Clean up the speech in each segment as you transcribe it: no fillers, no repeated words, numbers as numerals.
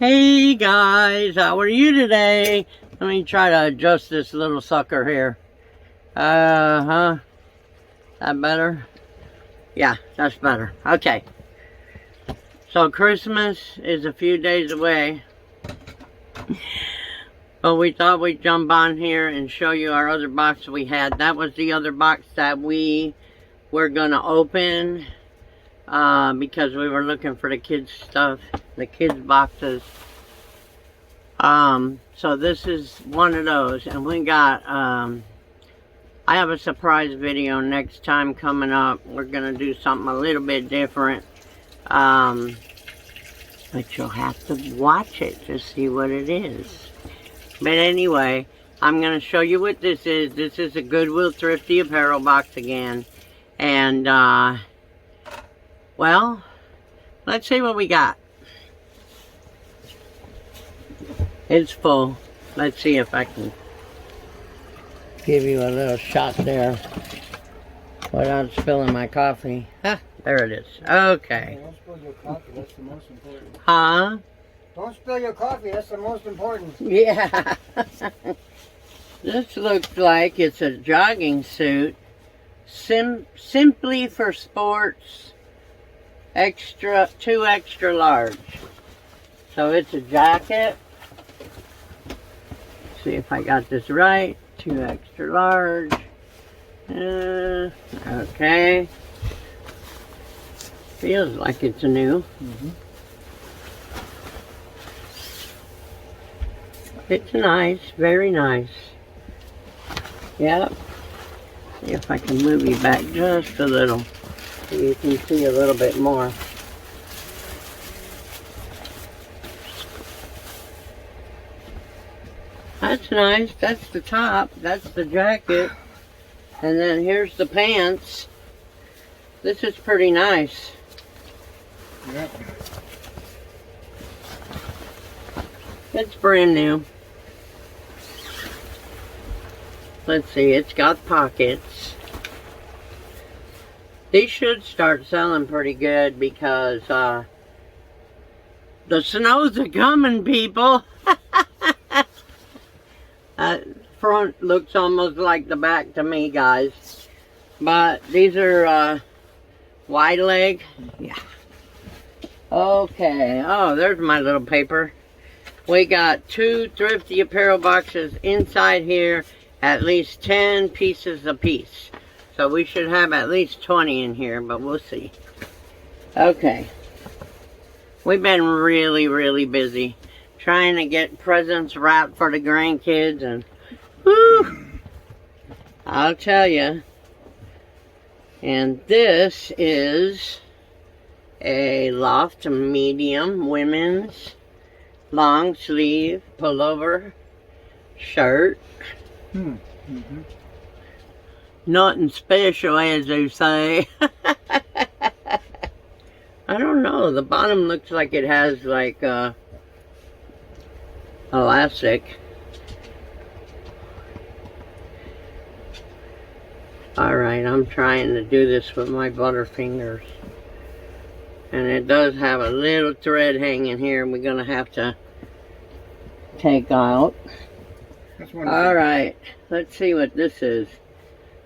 Hey guys, how are you today? Let me try to adjust this little sucker here. That better? Yeah, that's better. Okay. So Christmas is a few days away. But we thought we'd jump on here and show you our other box we had. That was the other box that we were gonna open. Because we were looking for the kids stuff, the kids boxes. So this is one of those, and we got, I have a surprise video next time coming up. We're gonna do something a little bit different, but you'll have to watch it to see what it is. But anyway, I'm gonna show you what this is. This is a Goodwill Thrifty Apparel box again, and well, let's see what we got. It's full. Let's see if I can give you a little shot there without spilling my coffee. Ah, there it is. Okay. Don't spill your coffee, that's the most important. Huh? Don't spill your coffee, that's the most important. Yeah. This looks like it's a jogging suit. Simply for Sports. Two extra large. So it's a jacket. Let's see if I got this right. 2 extra large. Okay. Feels like it's new. It's nice, very nice. Yep. See if I can move you back just a little. So you can see a little bit more. That's nice. That's the top. That's the jacket. And then here's the pants. This is pretty nice. Yep. It's brand new. Let's see. It's got pockets. These should start selling pretty good because the snows are coming, people. That front looks almost like the back to me, guys. But these are wide leg. Yeah. Okay. Oh, there's my little paper. We got 2 Thrifty Apparel boxes inside here, at least 10 pieces a piece. So we should have at least 20 in here, but we'll see. Okay. We've been really, really busy trying to get presents wrapped for the grandkids, and whew, I'll tell you. And this is a loft medium women's long sleeve pullover shirt. Nothing special, as they say. I don't know. The bottom looks like it has like elastic. Alright, I'm trying to do this with my butter fingers. And it does have a little thread hanging here we're going to have to take out. Alright, let's see what this is.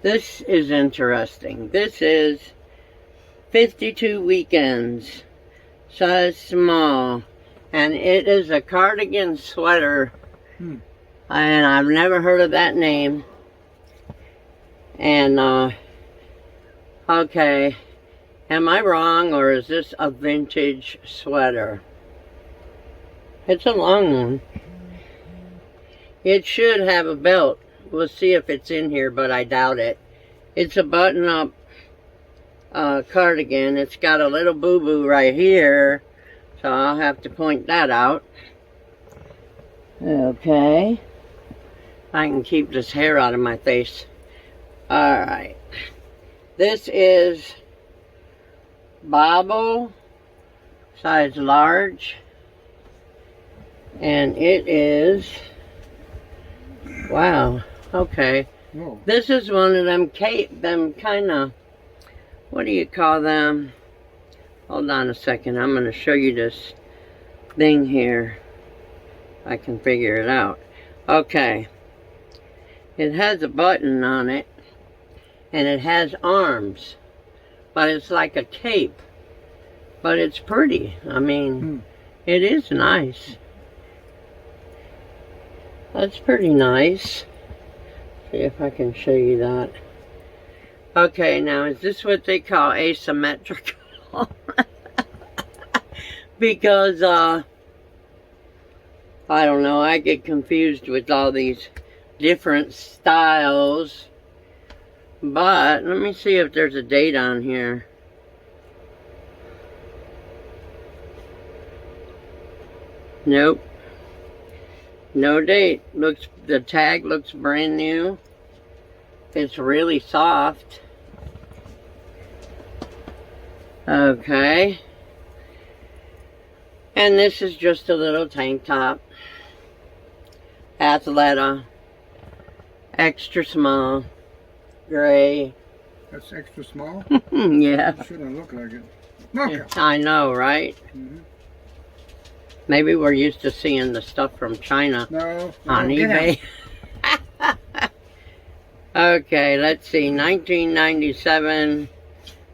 This is interesting. This is 52 weekends, size small, and it is a cardigan sweater. And I've never heard of that name. And okay, am I wrong, or is this a vintage sweater? It's a long one. It should have a belt. We'll see if it's in here, but I doubt it. It's a button-up cardigan. It's got a little boo-boo right here, so I'll have to point that out. Okay. I can keep this hair out of my face. Alright. This is Bobble, size large. And it is, wow. Okay. Whoa. This is one of them kind of, what do you call them? Hold on a second. I'm going to show you this thing here. I can figure it out. Okay. It has a button on it. And it has arms. But it's like a cape. But it's pretty. I mean, it is nice. That's pretty nice. See if I can show you that. Okay, now is this what they call asymmetrical? Because, I don't know, I get confused with all these different styles. But, let me see if there's a date on here. Nope. No date. The tag looks brand new. It's really soft. Okay. And this is just a little tank top. Athleta. Extra small. Gray. That's extra small? Yeah. It shouldn't look like it. Okay. I know, right? Maybe we're used to seeing the stuff from China on eBay. Okay, let's see. 1997.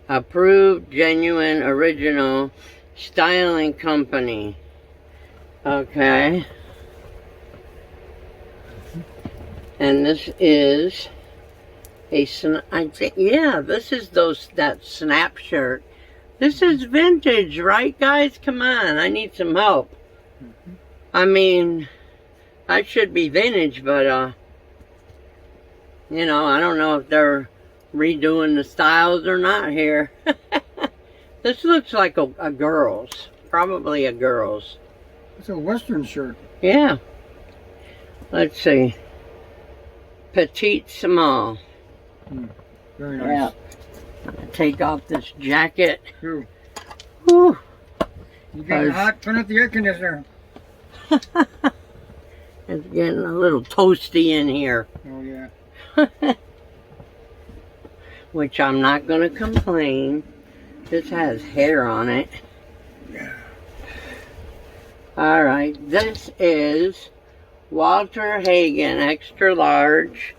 Approved, genuine, original styling company. Okay. And this is I think, yeah, this is that snap shirt. This is vintage, right, guys? Come on, I need some help. I mean, I should be vintage, but, you know, I don't know if they're redoing the styles or not here. This looks like a girl's. Probably a girl's. It's a Western shirt. Yeah. Let's see. Petite small. Very nice. Yeah. Take off this jacket. True. Whew. You getting hot? Turn up the air conditioner. It's getting a little toasty in here. Oh, yeah. Which I'm not going to complain. This has hair on it. Alright, this is Walter Hagen extra large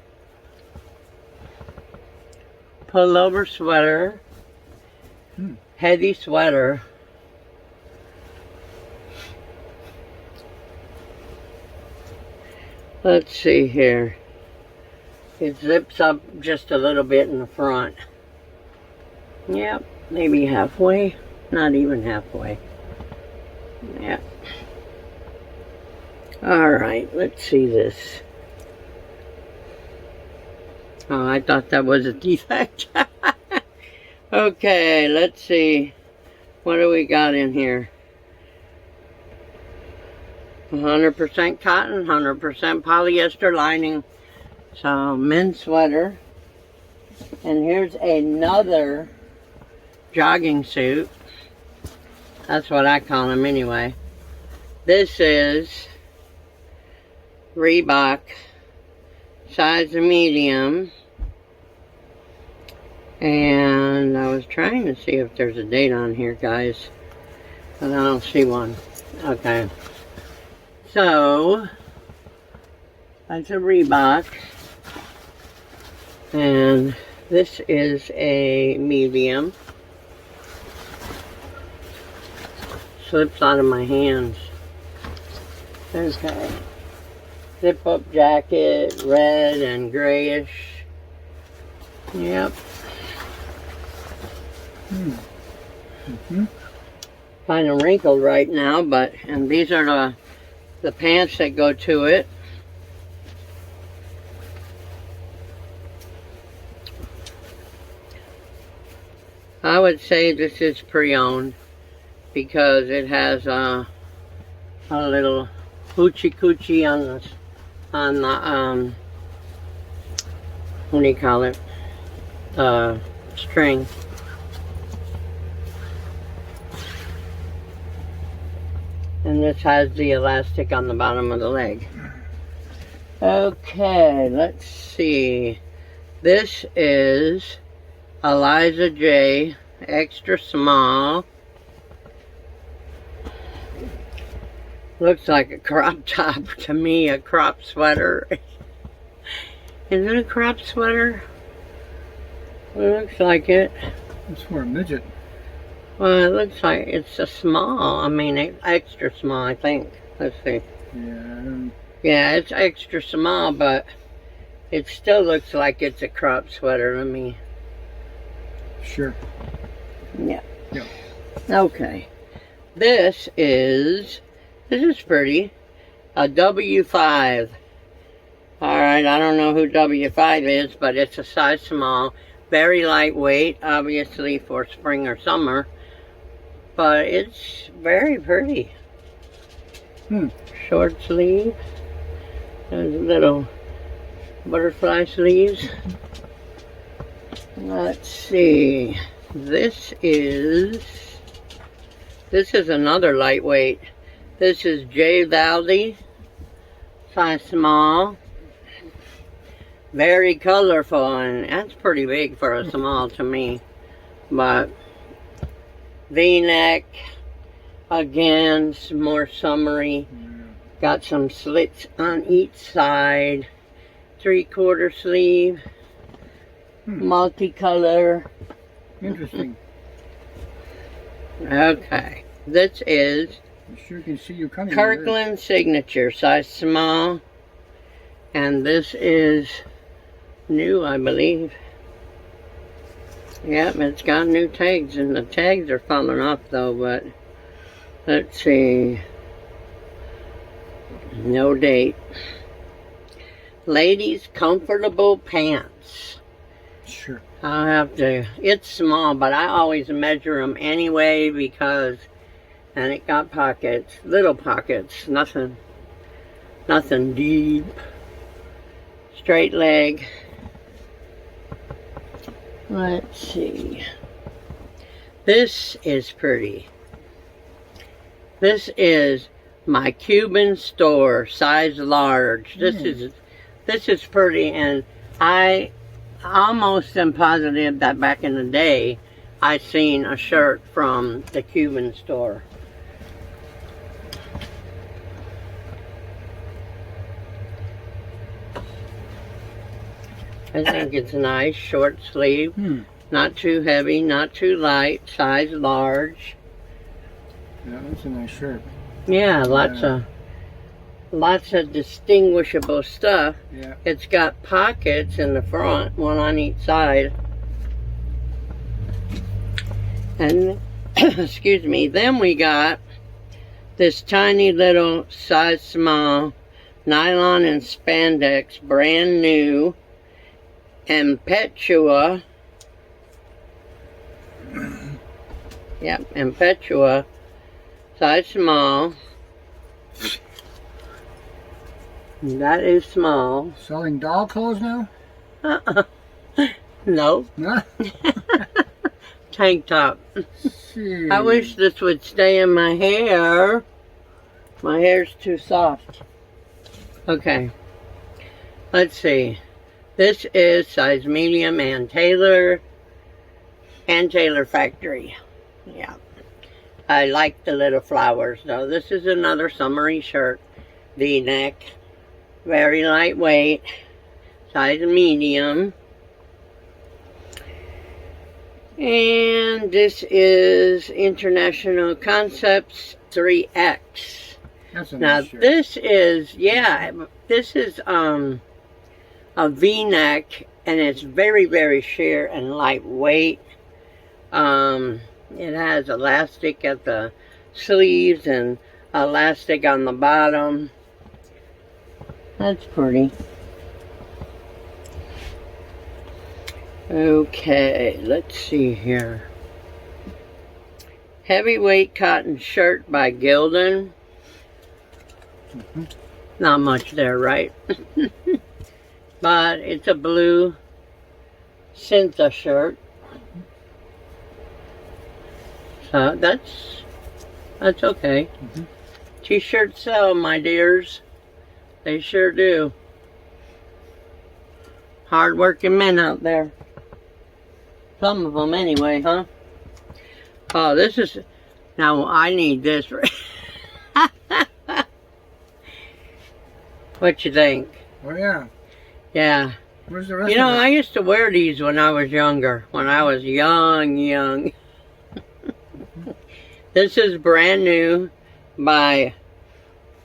pullover sweater. Heavy sweater. Let's see here. It zips up just a little bit in the front. Yep, maybe halfway. Not even halfway. Yep. Alright, let's see this. Oh, I thought that was a defect. Okay, let's see. What do we got in here? 100% cotton, 100% polyester lining. So, men's sweater. And here's another jogging suit. That's what I call them anyway. This is Reebok, size medium. And I was trying to see if there's a date on here, guys. But I don't see one. Okay. So, that's a Reebok. And this is a medium. Slips out of my hands. Okay. Zip up jacket, red and grayish. Yep. Kind of wrinkled right now, but, and these are the pants that go to it. I would say this is pre-owned because it has a little hoochie coochie on the what do you call it? String. And this has the elastic on the bottom of the leg. Okay, let's see. This is Eliza J, extra small. Looks like a crop top to me, a crop sweater. Is it a crop sweater? It looks like it. It's for a midget. Well, it looks like it's a small. I mean, extra small, I think. Let's see. Yeah. Yeah, it's extra small, but it still looks like it's a crop sweater to me. Sure. Yeah. Yeah. Okay. This is pretty. A W5. Alright, I don't know who W5 is, but it's a size small. Very lightweight, obviously for spring or summer. But it's very pretty. Short sleeve. There's little butterfly sleeves. Let's see. This is another lightweight. This is J. Valdi, size small. Very colorful, and that's pretty big for a small to me. But V-neck, again, more summery. Got some slits on each side. 3/4 sleeve. Multicolor. Interesting. Okay. This is I sure can see you coming. Kirkland Signature, size small. And this is new, I believe. Yep, it's got new tags, and the tags are falling off though, but let's see. No date. Ladies comfortable pants. Sure. I'll have to, it's small, but I always measure them anyway because, and it got pockets, little pockets, nothing deep. Straight leg. Let's see. This is pretty. This is my Cuban store, size large. This is pretty, and I almost am positive that back in the day I seen a shirt from the Cuban store. I think it's a nice short sleeve, not too heavy, not too light, size large. Yeah, that's a nice shirt. Yeah, lots of distinguishable stuff. Yeah. It's got pockets in the front, one on each side. And excuse me, then we got this tiny little size small nylon and spandex, brand new, Impetua. Yep, Impetua, size small. That is small. Selling doll clothes now? No. Huh? Tank top. See. I wish this would stay in my hair. My hair's too soft. Okay. Let's see. This is size medium and Taylor Factory. Yeah. I like the little flowers though. This is another summery shirt. V-neck. Very lightweight. Size medium. And this is International Concepts 3X. That's a Now nice shirt. this is, this is a V-neck, and it's very, very sheer and lightweight. It has elastic at the sleeves and elastic on the bottom. That's pretty. Okay, let's see here. Heavyweight cotton shirt by Gildan. Not much there, right? But it's a blue Syntha shirt. So that's okay. T-shirts sell, my dears. They sure do. Hard-working men out there. Some of them anyway, huh? Oh, this is... Now, I need this. What you think? Oh yeah. Yeah. Where's the rest You know, of it? I used to wear these when I was younger. When I was young. This is brand new by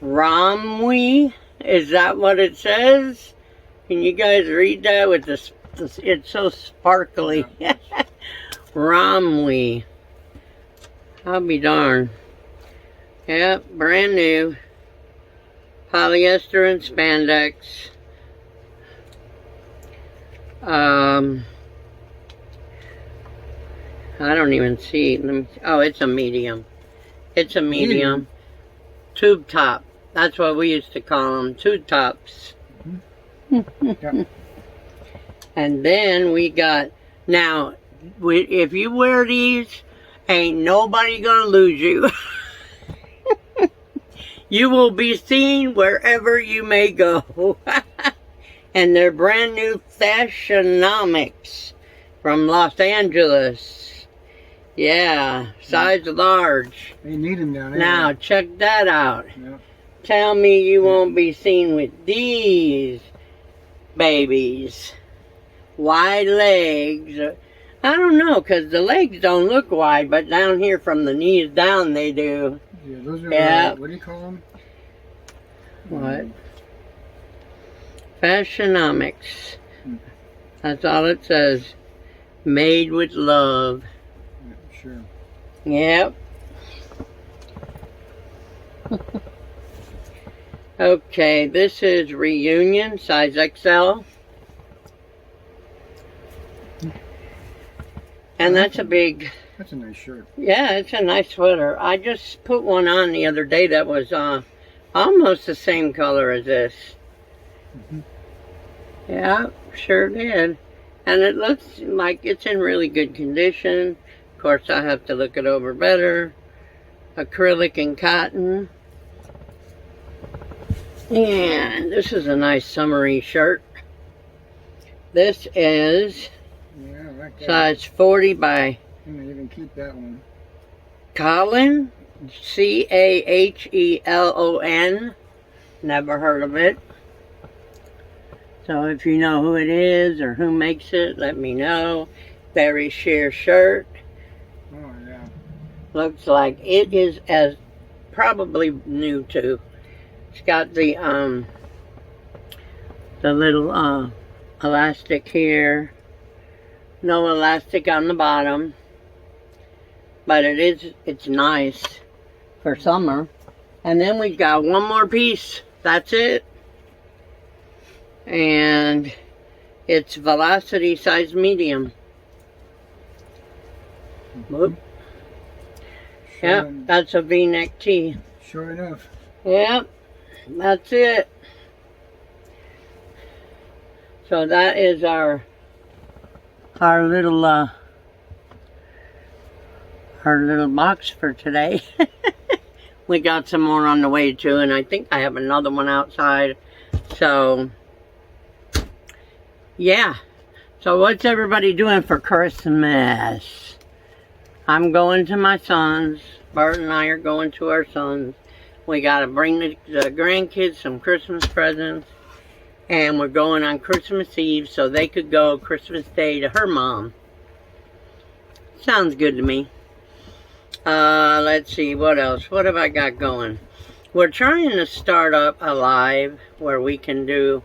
Ramwi. Is that what it says? Can you guys read that with this? It's so sparkly. Yeah. Ramwi. I'll be darned. Yep, brand new. Polyester and spandex. I don't even see. Oh, it's a medium. It's a medium. Tube top. That's what we used to call them. Tube tops. Yeah. And then we got, now, if you wear these, ain't nobody gonna lose you. You will be seen wherever you may go. And they're brand new Fashionomics from Los Angeles. Yeah, size large. They need them down there. Now, check that out. Yeah. Tell me you won't be seen with these babies. Wide legs. I don't know, because the legs don't look wide, but down here from the knees down they do. Yeah, those are, Yeah. what do you call them? What? Fashionomics. That's all it says. Made with love. Yeah, sure. Yep. Okay, this is Reunion, size XL. And that's a big, That's a nice shirt. yeah, it's a nice sweater. I just put one on the other day that was almost the same color as this. Mm-hmm. Yeah, sure did. And it looks like it's in really good condition. Of course, I have to look it over better. Acrylic and cotton. And this is a nice summery shirt. This is Yeah, I like that. size 40 by I'm gonna even keep that one. Colin. Cahelon. Never heard of it. So if you know who it is or who makes it, let me know. Very sheer shirt. Oh yeah. Looks like it is as probably new too. It's got the little elastic here. No elastic on the bottom. But it's nice for summer. And then we've got one more piece. That's it. And it's Velocity size medium. Whoop. Yep, that's a V-neck tee. Sure enough. Yep, that's it. So that is our little box for today. We got some more on the way too, and I think I have another one outside. So yeah. So what's everybody doing for Christmas? I'm going to my son's. Bart and I are going to our son's. We got to bring the grandkids some Christmas presents. And we're going on Christmas Eve so they could go Christmas Day to her mom. Sounds good to me. Let's see, what else? What have I got going? We're trying to start up a live where we can do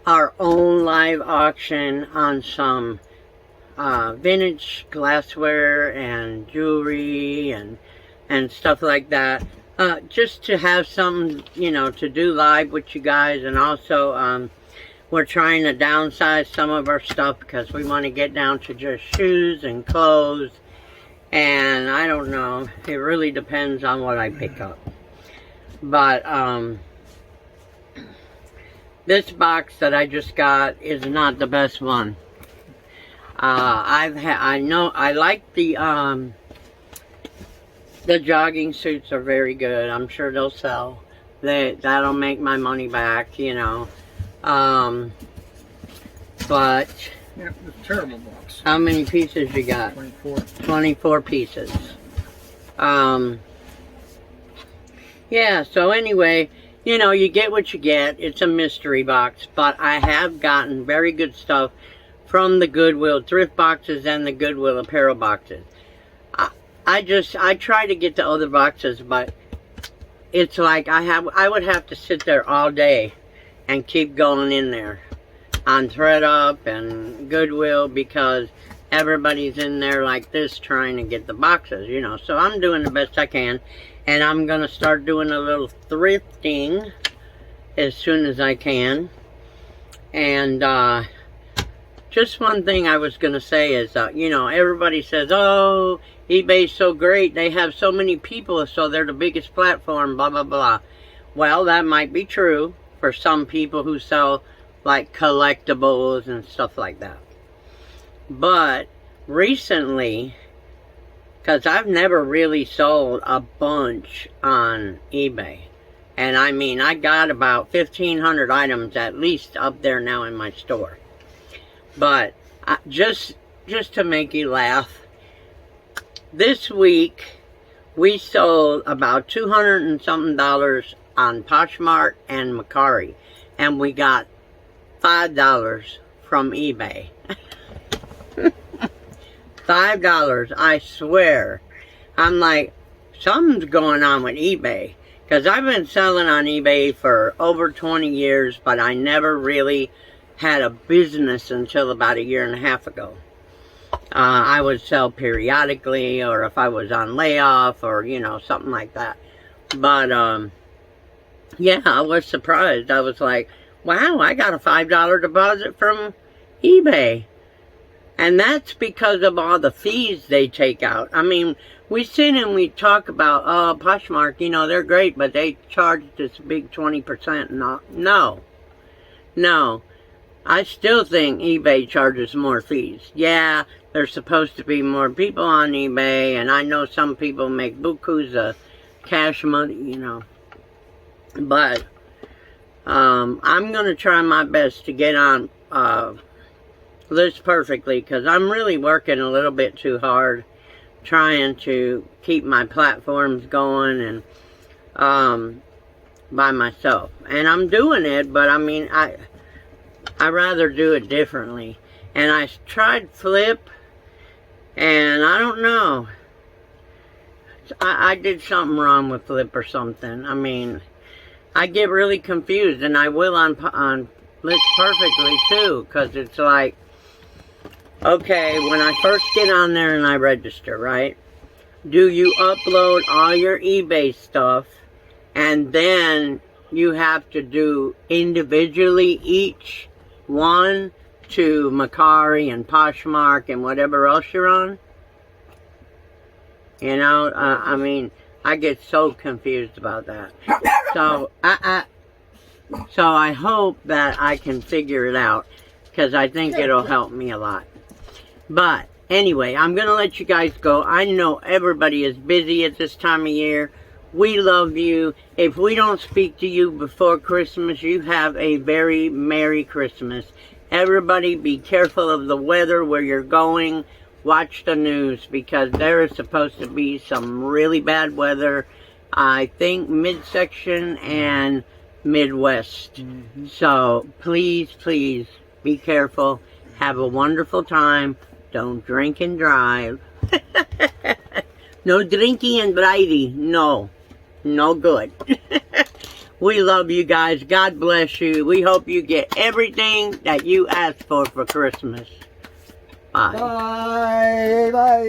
our own live auction on some vintage glassware and jewelry and stuff like that. Just to have something, you know, to do live with you guys. And also, we're trying to downsize some of our stuff because we want to get down to just shoes and clothes. And I don't know. It really depends on what I pick up. But, this box that I just got is not the best one. I know, I like the jogging suits are very good. I'm sure they'll sell. That'll make my money back, you know. But Yeah, it's a terrible box. how many pieces you got? 24. 24 pieces. Yeah, so anyway, you know, you get what you get. It's a mystery box, but I have gotten very good stuff from the Goodwill thrift boxes and the Goodwill apparel boxes. I try to get the other boxes, but it's like I would have to sit there all day and keep going in there on ThredUp and Goodwill because everybody's in there like this trying to get the boxes, you know. So I'm doing the best I can, and I'm going to start doing a little thrifting as soon as I can. And just one thing I was going to say is, you know, everybody says, oh, eBay's so great. They have so many people, so they're the biggest platform, blah, blah, blah. Well, that might be true for some people who sell like collectibles and stuff like that. But recently, because I've never really sold a bunch on eBay. And I mean, I got about 1,500 items at least up there now in my store. But just to make you laugh, this week we sold about $200 and something on Poshmark and Mercari, and we got $5 from eBay. $5, I swear. I'm like, something's going on with eBay. Because I've been selling on eBay for over 20 years, but I never really had a business until about 1.5 years ago. I would sell periodically, or if I was on layoff, or, you know, something like that. But, yeah, I was surprised. I was like, wow, I got a $5 deposit from eBay. And that's because of all the fees they take out. I mean, we sit and we talk about, oh, Poshmark, you know, they're great, but they charge this big 20%. No. I still think eBay charges more fees. Yeah, there's supposed to be more people on eBay, and I know some people make bukus of cash money, you know. But I'm going to try my best to get on List Perfectly, because I'm really working a little bit too hard trying to keep my platforms going and by myself. And I'm doing it, but I mean, I rather do it differently. And I tried Flip, and I don't know. I did something wrong with Flip or something. I mean, I get really confused, and I will on List Perfectly too, because it's like, okay, when I first get on there and I register, right? Do you upload all your eBay stuff, and then you have to do individually each one to Mercari and Poshmark and whatever else you're on? You know, I mean, I get so confused about that. So I hope that I can figure it out, because I think it'll help me a lot. But anyway, I'm going to let you guys go. I know everybody is busy at this time of year. We love you. If we don't speak to you before Christmas, you have a very Merry Christmas. Everybody be careful of the weather where you're going. Watch the news, because there is supposed to be some really bad weather. I think midsection and Midwest. Mm-hmm. So please, please be careful. Have a wonderful time. Don't drink and drive. No drinking and driving. No. No good. We love you guys. God bless you. We hope you get everything that you asked for Christmas. Bye. Bye. Bye.